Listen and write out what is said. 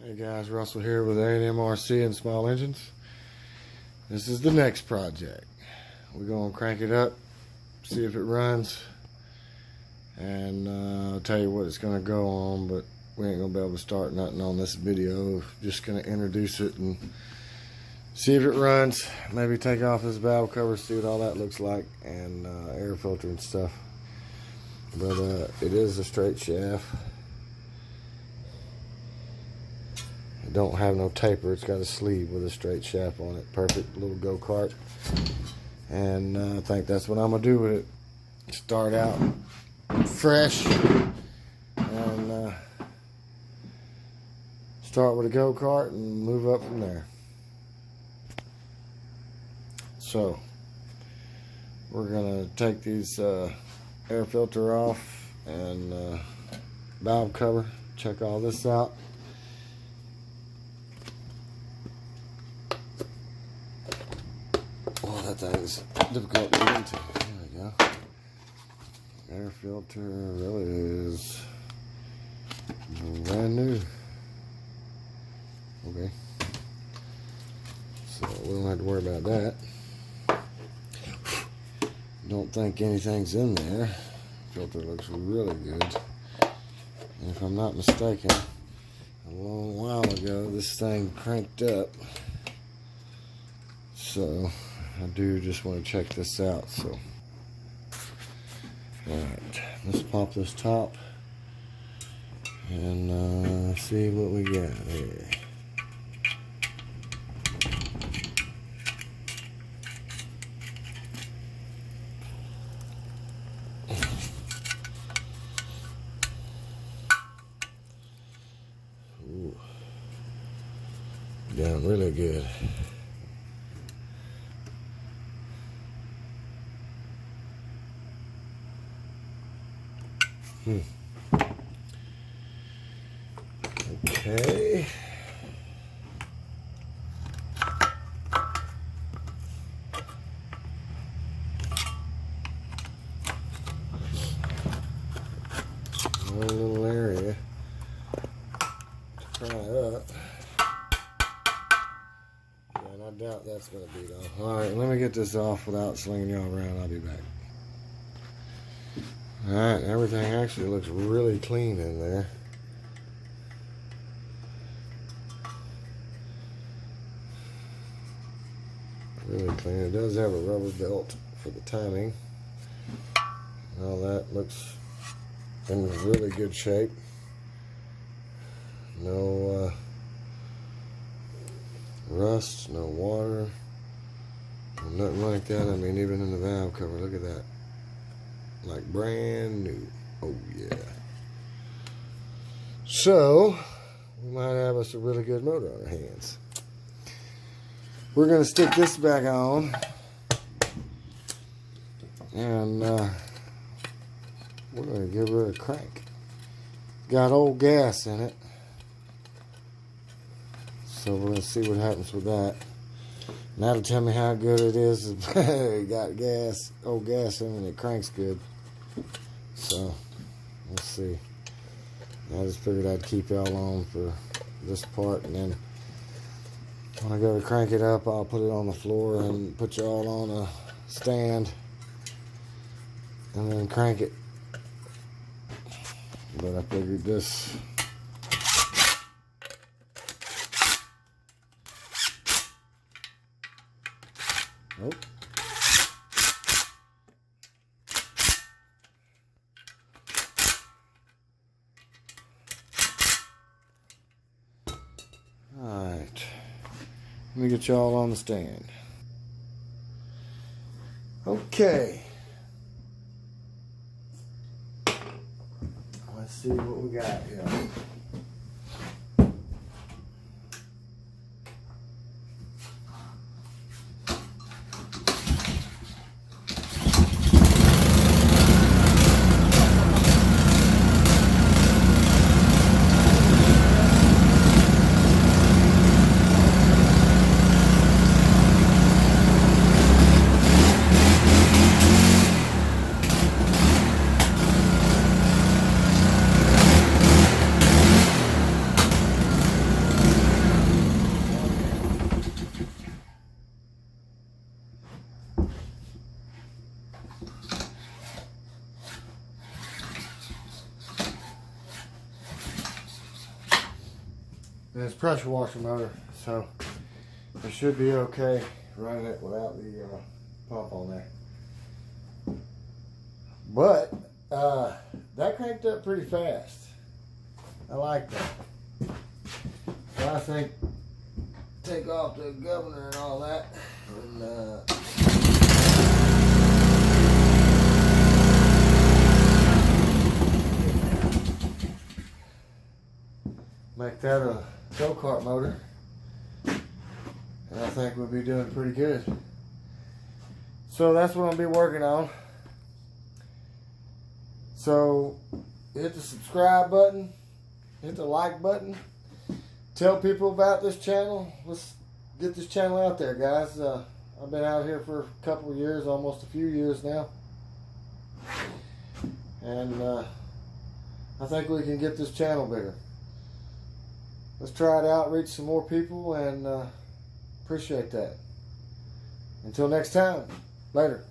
Hey guys, Russell here with A&M RC and Small Engines. This is the next project. We're going to crank it up, see if it runs, and I'll tell you what it's going to go on, but we ain't going to be able to start nothing on this video. Just going to introduce it and see if it runs. Maybe take off this valve cover, see what all that looks like, and air filter and stuff. But it is a straight shaft. Don't have no taper. It's got a sleeve with a straight shaft on it. Perfect little go-kart. And I think that's what I'm gonna do with it. Start out fresh and start with a go-kart and move up from there. So we're gonna take these air filter off and valve cover. Check all this out. That thing's difficult to get into. There we go. Air filter really is brand new. Okay. So we don't have to worry about that. Don't think anything's in there. Filter looks really good. And if I'm not mistaken, a long while ago this thing cranked up. So I do just want to check this out. So, alright, let's pop this top and see what we got here. Ooh, down really good. Okay. One little area to pry up. Yeah, and I doubt that's going to beat off. Alright, let me get this off without slinging y'all around. I'll be back. Alright, everything actually looks really clean in there. Really clean. It does have a rubber belt for the timing. All that looks in really good shape. No rust, no water, nothing like that. I mean, even in the valve cover, look at that. Like brand new. Oh yeah. So we might have us a really good motor on our hands. We're gonna stick this back on and we're gonna give her a crank. Got old gas in it, so we're gonna see what happens with that. And that'll tell me how good it is. It got gas, old gas in it, and it cranks good. So, let's see. I just figured I'd keep y'all on for this part, and then when I go to crank it up, I'll put it on the floor and put y'all on a stand, and then crank it. But I figured this. Nope. Alright. Let me get y'all on the stand. Okay. Let's see what we got here. And it's pressure washer motor, so it should be okay running it without the pump on there. But that cranked up pretty fast. I like that. So I think take off the governor and all that, and make that a go-kart motor, and I think we'll be doing pretty good. So that's what I'll be working on. So hit the subscribe button, hit the like button, tell people about this channel. Let's get this channel out there, guys. I've been out here for a couple of years, almost a few years now, and I think we can get this channel bigger. Let's try it out, reach some more people, and appreciate that. Until next time, later.